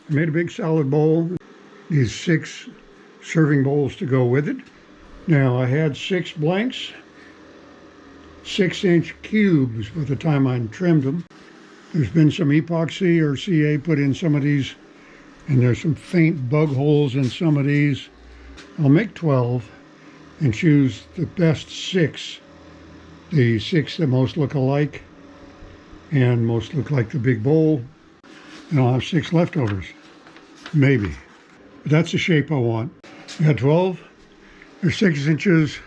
I made a big salad bowl. These 6 serving bowls to go with it. Now I had 6 blanks, 6-inch cubes by the time I trimmed them. There's been some epoxy or CA put in some of these, and there's some faint bug holes in some of these. I'll make 12 and choose the best 6, the 6 that most look alike and most look like the big bowl, and I'll have 6 leftovers, maybe. But that's the shape I want. I got 12. They're 6 inches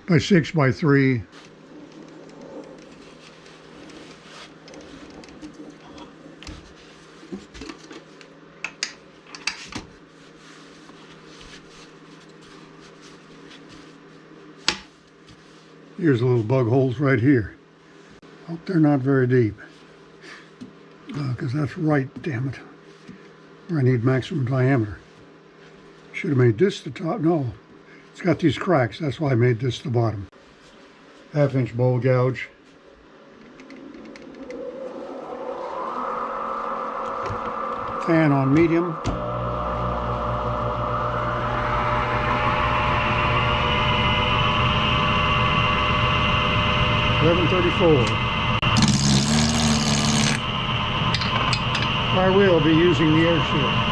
by 6 by 3. Here's the little bug holes right here. Hope they're not very deep. Because that's right, damn it, where I need maximum diameter. Should have made this the top. No, it's got these cracks. That's why I made this the bottom. 1/2-inch bowl gouge. Fan on medium. $11.34. I will be using the air shield.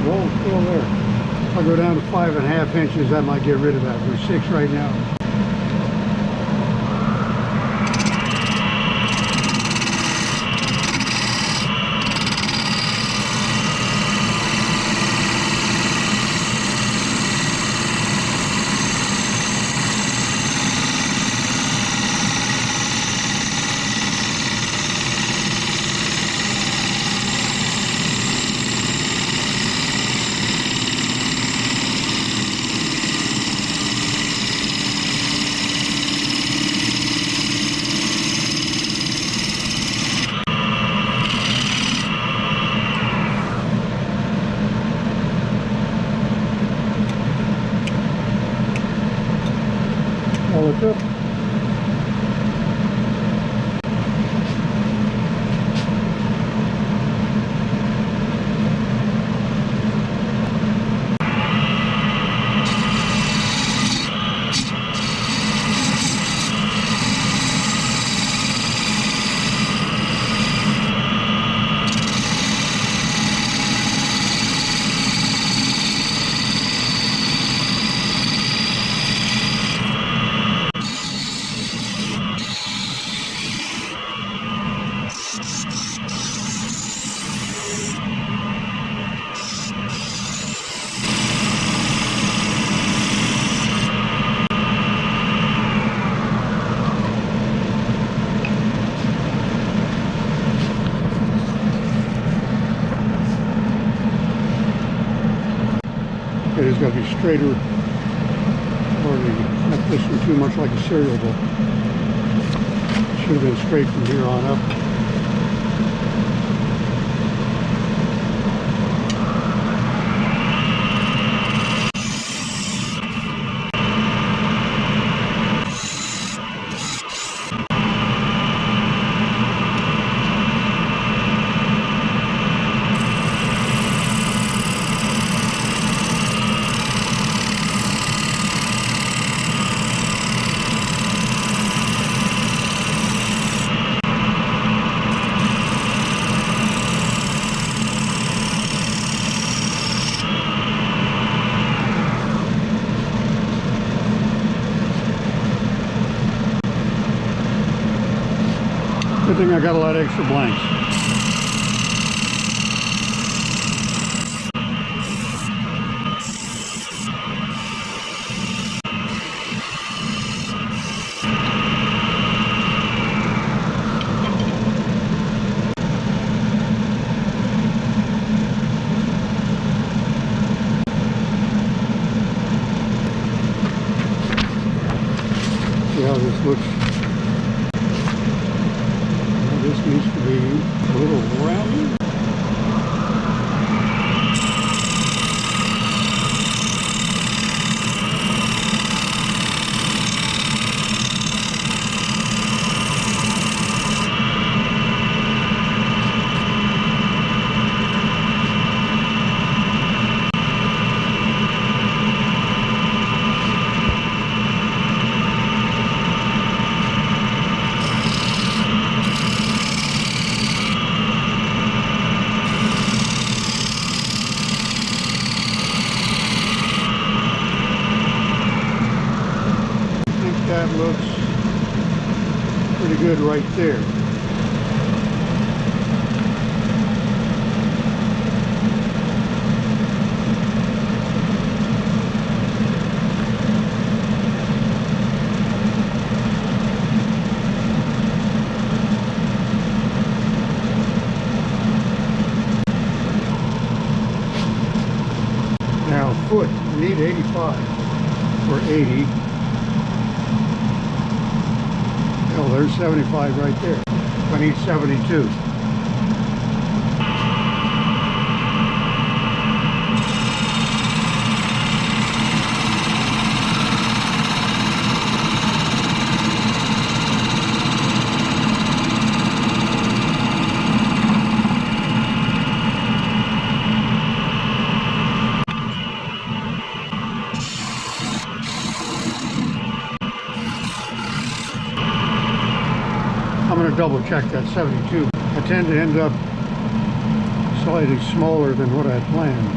Bowl's still there. If I go down to 5.5 inches, I might get rid of that. We're 6 right now. All it took. It has got to be straighter, or not this one too much like a cereal bowl. Should have been straight from here on up. Good thing I got a lot of extra blanks. looks, well, this needs to be a little rounded. That looks pretty good right there. Now foot, we need 85 or 80. Oh, there's 75 right there. I need 72. I'm going to double check that 72. I tend to end up slightly smaller than what I had planned.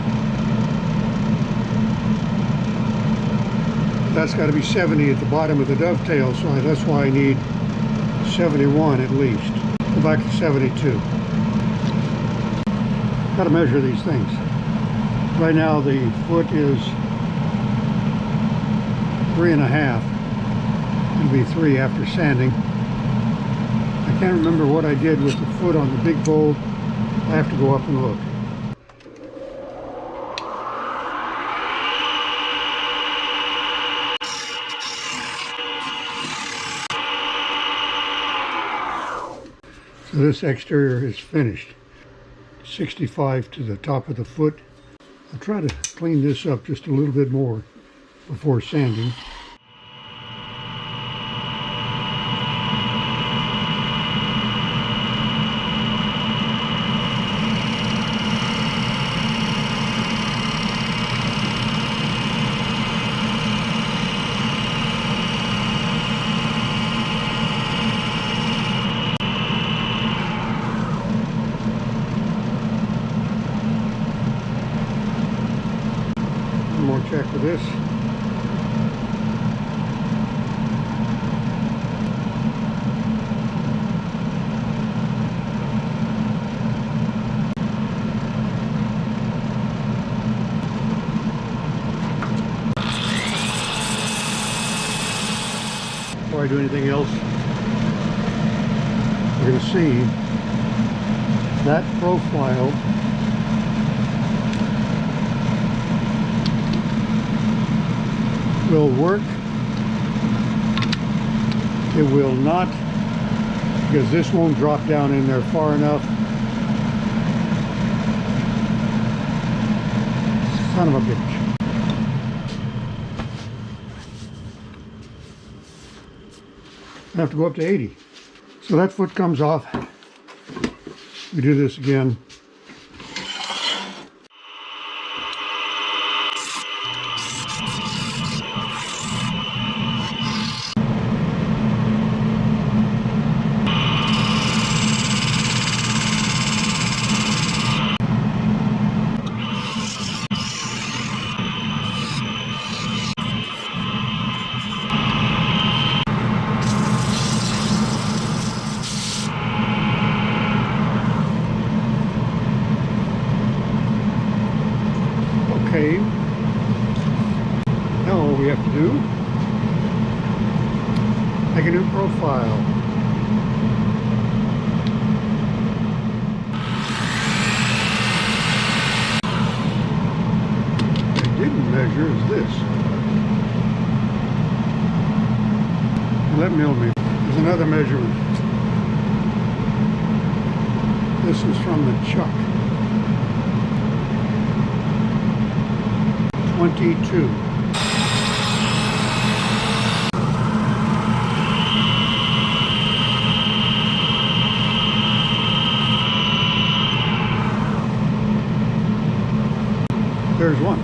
That's got to be 70 at the bottom of the dovetail, so that's why I need 71 at least. Go back to 72. Got to measure these things. Right now the foot is 3.5. It'll be 3 after sanding. I can't remember what I did with the foot on the big bowl. I have to go up and look. So this exterior is finished. 65 to the top of the foot. I'll try to clean this up just a little bit more before sanding. One more check for this. Before I do anything else, we're going to see that profile will work. It will not, because this won't drop down in there far enough. Son of a bitch. I have to go up to 80. So that foot comes off. We do this again. Okay, now all we have to do, make a new profile. What I didn't measure is this. that milled me. There's another measurement. This is from the chuck. 22. There's one.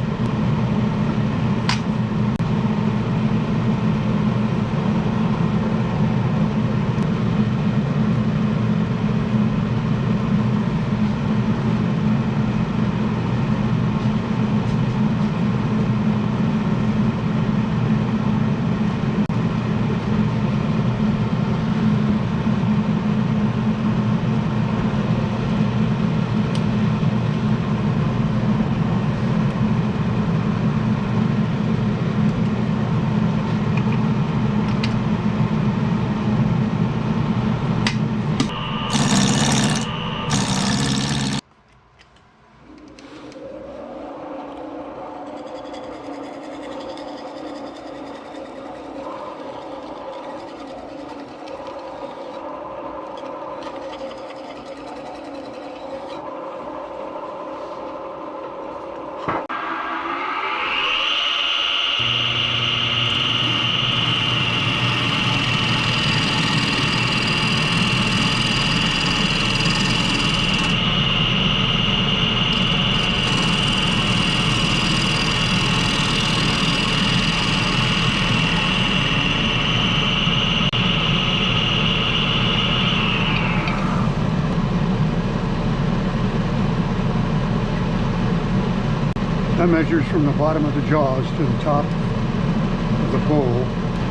That measures from the bottom of the jaws to the top of the bowl.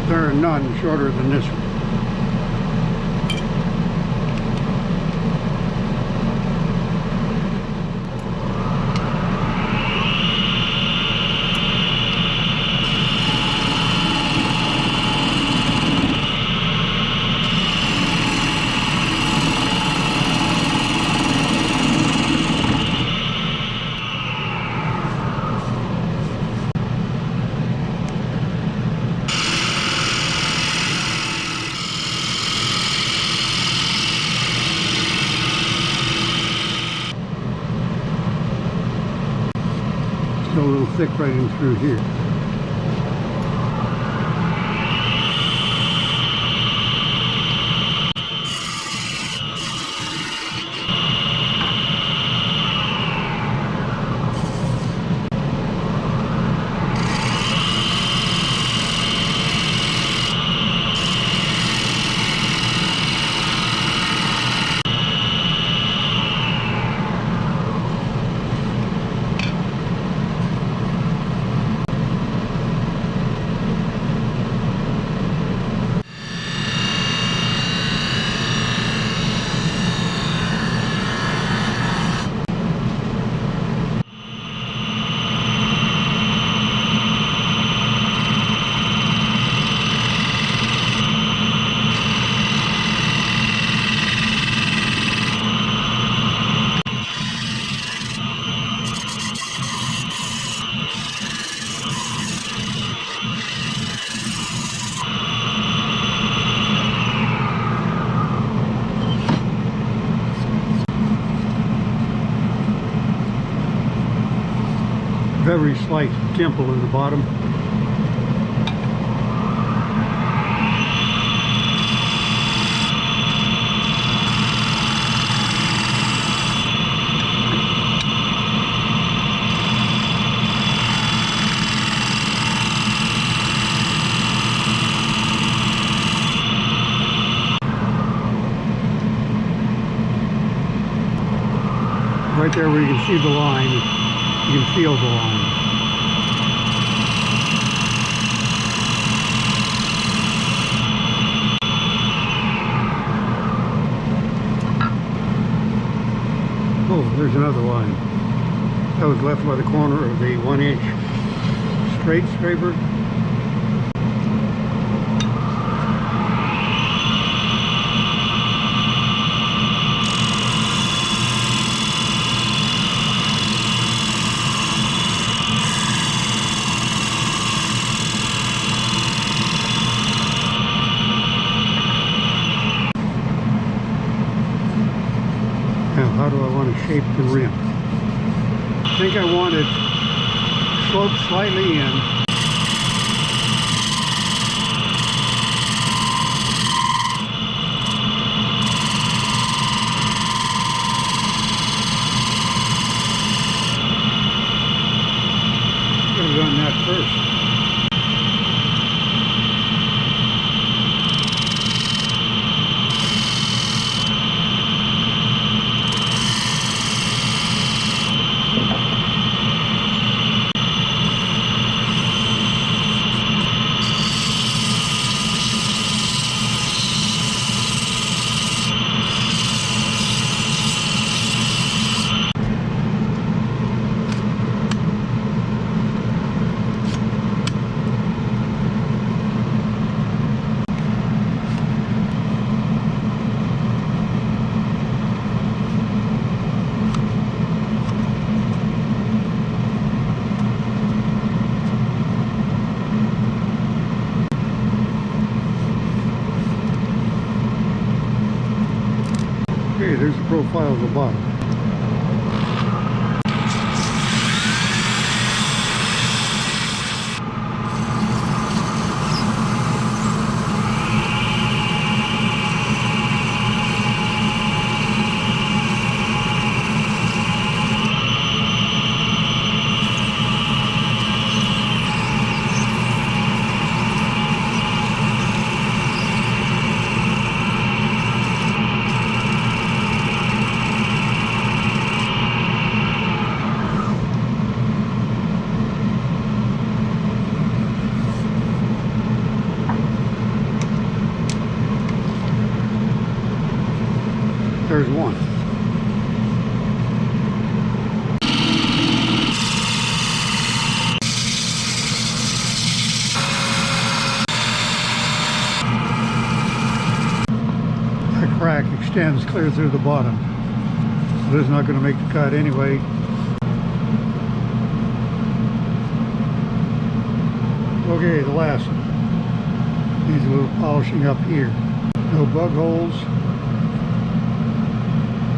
There are none shorter than this one. A little thick right in through here. Very slight dimple in the bottom. Right there where you can see the line, you can feel the line. Oh, there's another line. That was left by the corner of the 1-inch straight scraper. shape the rim. I think I want it sloped slightly in. Should have done that first. Okay, there's the profile of the bottom. There's one. That crack extends clear through the bottom. So this is not going to make the cut anyway. Okay, the last one. Needs a little polishing up here. No bug holes.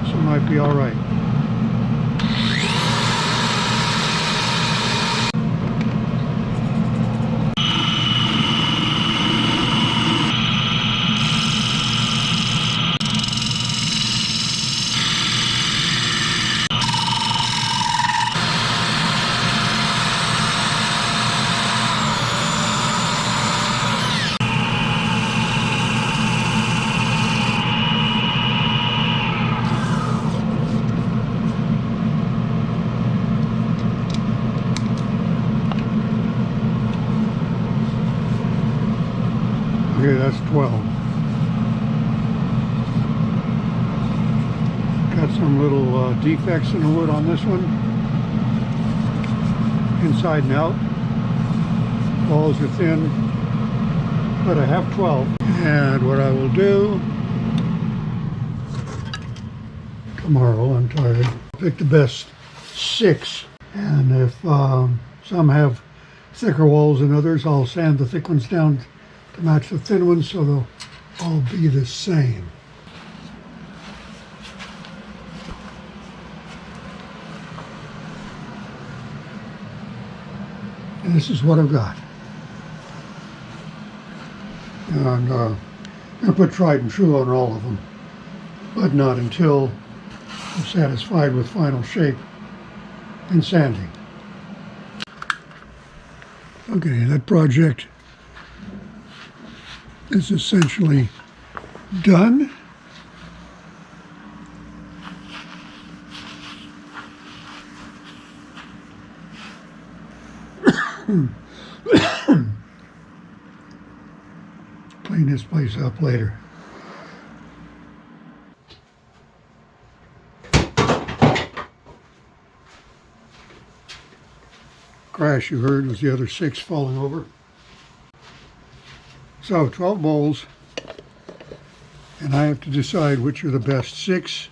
So it might be all right. Okay, that's 12. Got some little defects in the wood on this one. Inside and out. Walls are thin, but I have 12. And what I will do tomorrow, I'm tired, pick the best 6. And if some have thicker walls than others, I'll sand the thick ones down to match the thin ones, so they'll all be the same. And this is what I've got. And I'm going to put tried and true on all of them, but not until I'm satisfied with final shape and sanding. Okay, that project is essentially done. Clean this place up later. Crash you heard was the other 6 falling over. So 12 bowls, and I have to decide which are the best 6.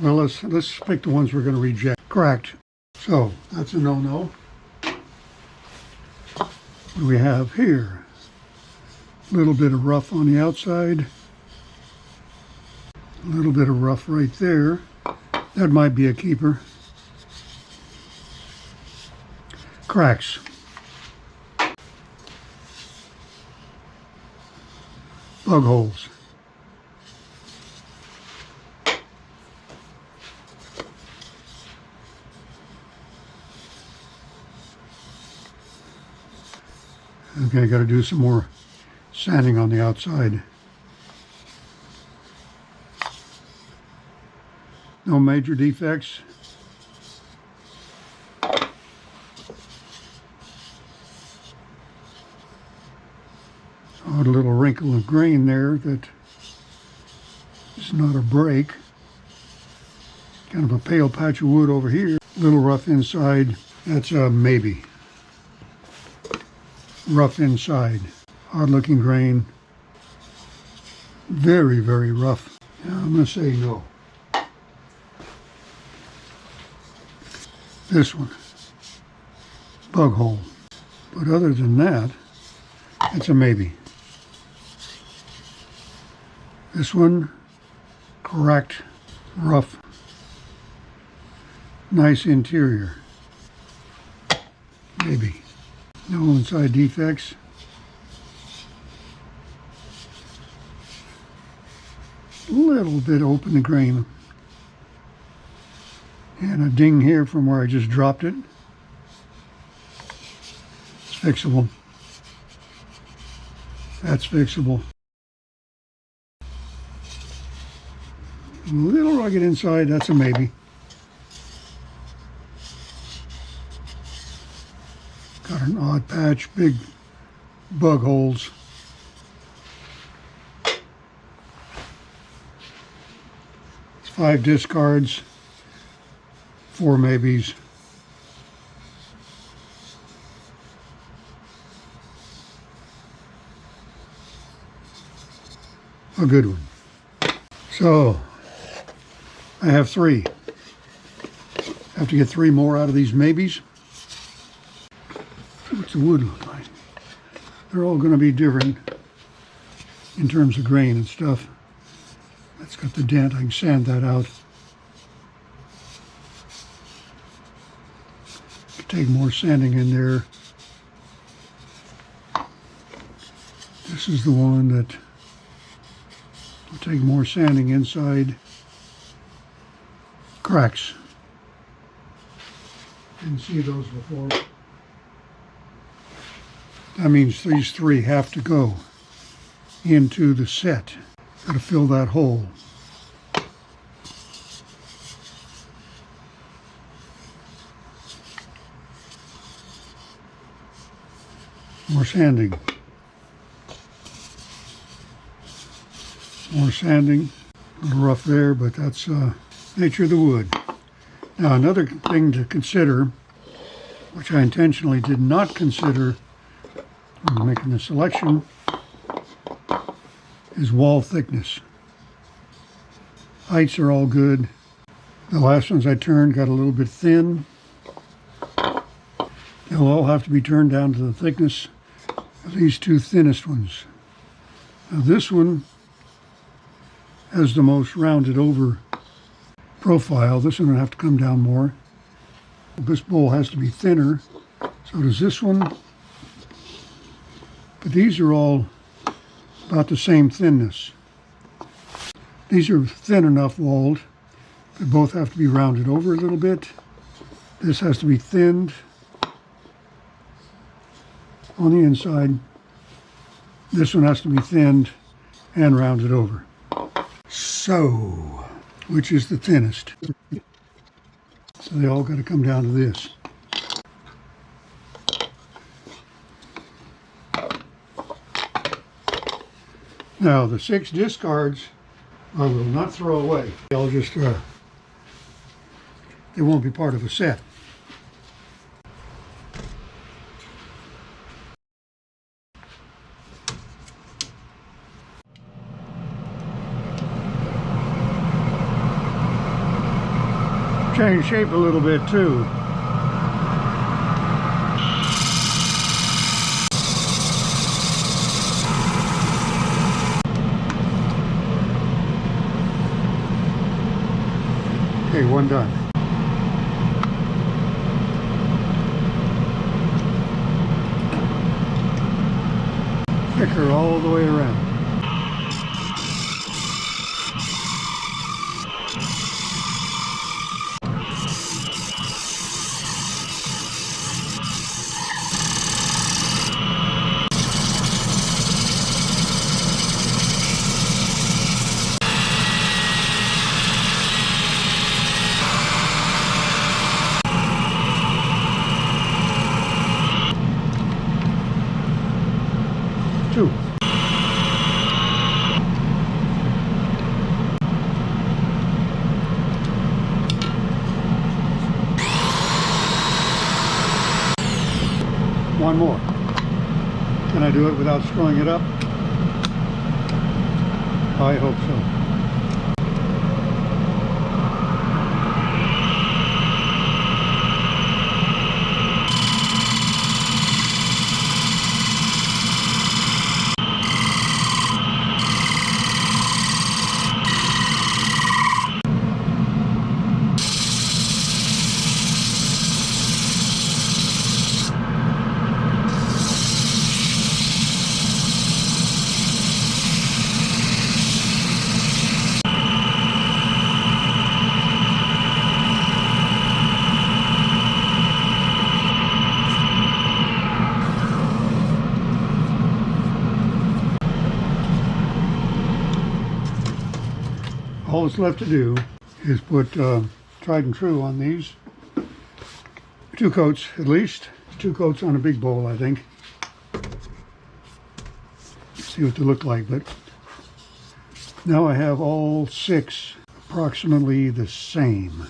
Well, let's pick the ones we're going to reject. Cracked. So that's a no-no. What do we have here? A little bit of rough on the outside. A little bit of rough right there. That might be a keeper. Cracks. Bug holes. Okay, got to do some more sanding on the outside. No major defects. Odd little wrinkle of grain there that is not a break. Kind of a pale patch of wood over here. A little rough inside. That's a maybe. Rough inside. Odd looking grain. Very, very rough. Yeah, I'm going to say no. This one. Bug hole. But other than that, it's a maybe. This one, cracked, rough, nice interior. Maybe. No inside defects. A little bit open the grain. And a ding here from where I just dropped it. It's fixable. That's fixable. A little rugged inside, that's a maybe. Got an odd patch, big bug holes. It's 5 discards, 4 maybes. A good one. So, I have 3. I have to get 3 more out of these maybes. What's the wood look like? They're all going to be different in terms of grain and stuff. That's got the dent. I can sand that out. Take more sanding in there. This is the one that will take more sanding inside. Cracks. Didn't see those before. That means these 3 have to go into the set. Got to fill that hole. More sanding. More sanding. A little rough there, but that's nature of the wood. Now another thing to consider, which I intentionally did not consider when making the selection, is wall thickness. Heights are all good. The last ones I turned got a little bit thin. They'll all have to be turned down to the thickness of these 2 thinnest ones. Now this one has the most rounded over profile. This one will have to come down more. This bowl has to be thinner. So does this one. But these are all about the same thinness. These are thin enough walled. They both have to be rounded over a little bit. This has to be thinned on the inside. This one has to be thinned and rounded over. So, which is the thinnest? So they all got to come down to this. Now the 6 discards I will not throw away. I'll just, they won't be part of a set. Change shape a little bit too. one done. Thicker all the way around. Two. One more. Can I do it without screwing it up? I hope so. All that's left to do is put tried and true on these. 2 coats at least. 2 coats on a big bowl, I think. See what they look like, but now I have all 6 approximately the same.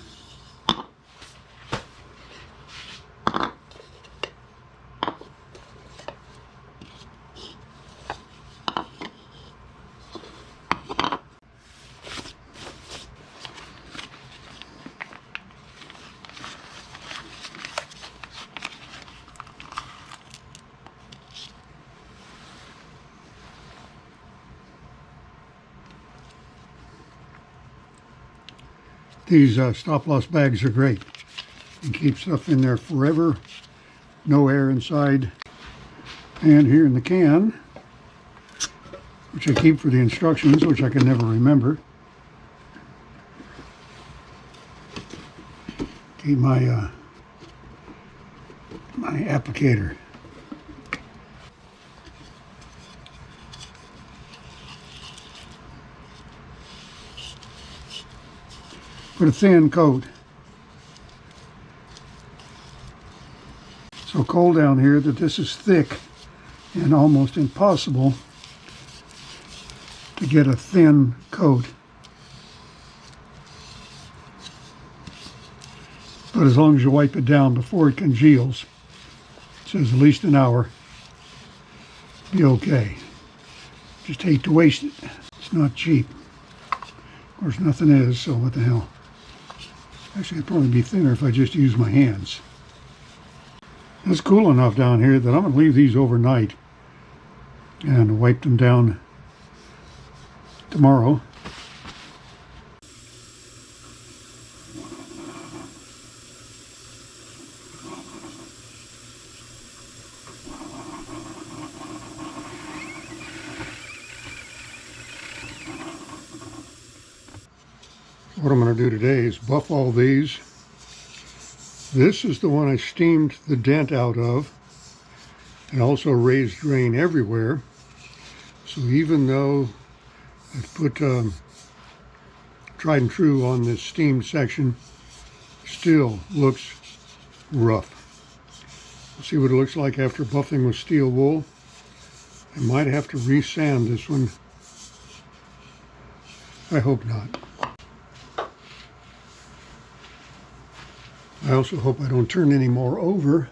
These stop-loss bags are great. You can keep stuff in there forever, no air inside. And here in the can, which I keep for the instructions, which I can never remember, keep my my applicator. Put a thin coat. So cold down here that this is thick and almost impossible to get a thin coat. But as long as you wipe it down before it congeals, it says at least an hour, be okay. Just hate to waste it. It's not cheap. Of course, nothing is, so what the hell. Actually, it'd probably be thinner if I just use my hands. It's cool enough down here that I'm going to leave these overnight and wipe them down tomorrow. What I'm going to do today is buff all these. This is the one I steamed the dent out of and also raised drain everywhere. So even though I've put tried and true on this steamed section, still looks rough. We'll see what it looks like after buffing with steel wool. I might have to re-sand this one. I hope not. I also hope I don't turn any more over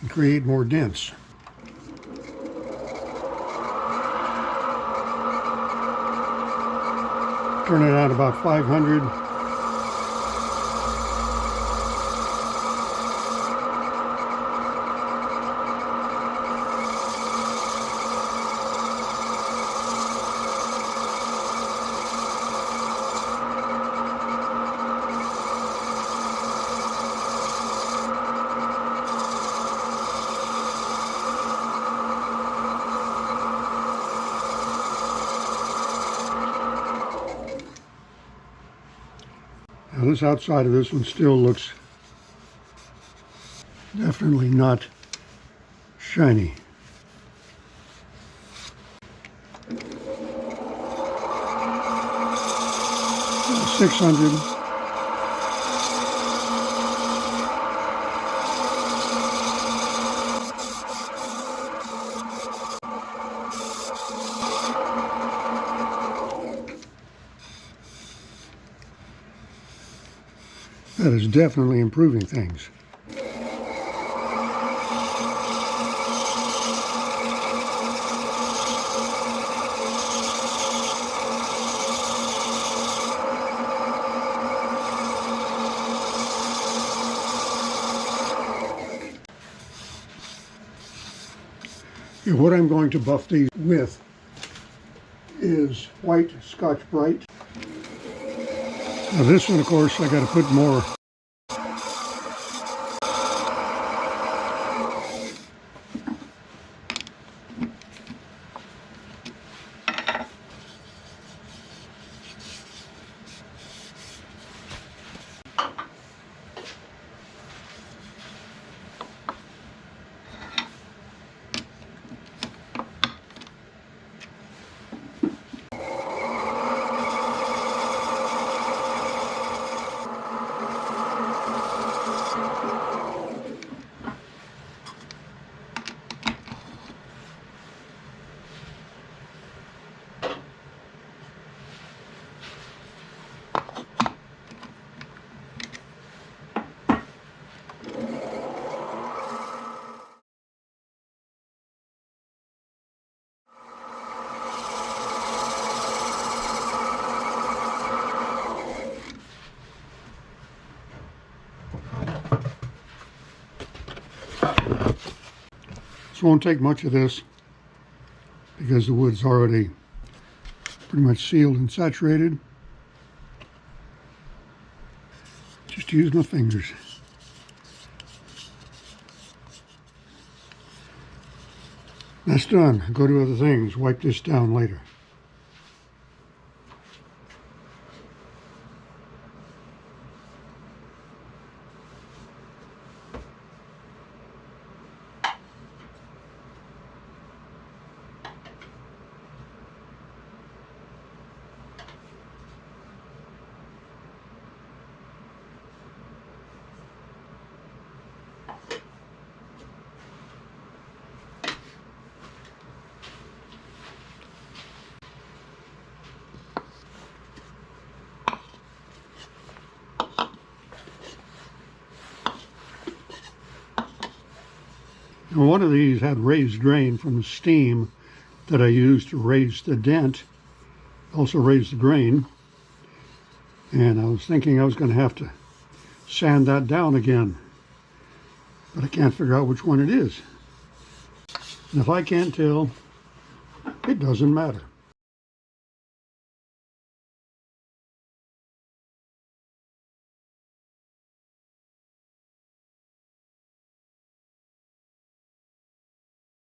and create more dents. Turn it out about 500. Now this outside of this one still looks definitely not shiny. $600. That is definitely improving things. Yeah, what I'm going to buff these with is white Scotch-Brite. Now this one, of course, I got to put more. This won't take much of this because the wood's already pretty much sealed and saturated. Just use my fingers. That's done. Go to other things. Wipe this down later. Now one of these had raised grain from the steam that I used to raise the dent, also raise the grain, and I was thinking I was going to have to sand that down again, but I can't figure out which one it is. And if I can't tell, it doesn't matter.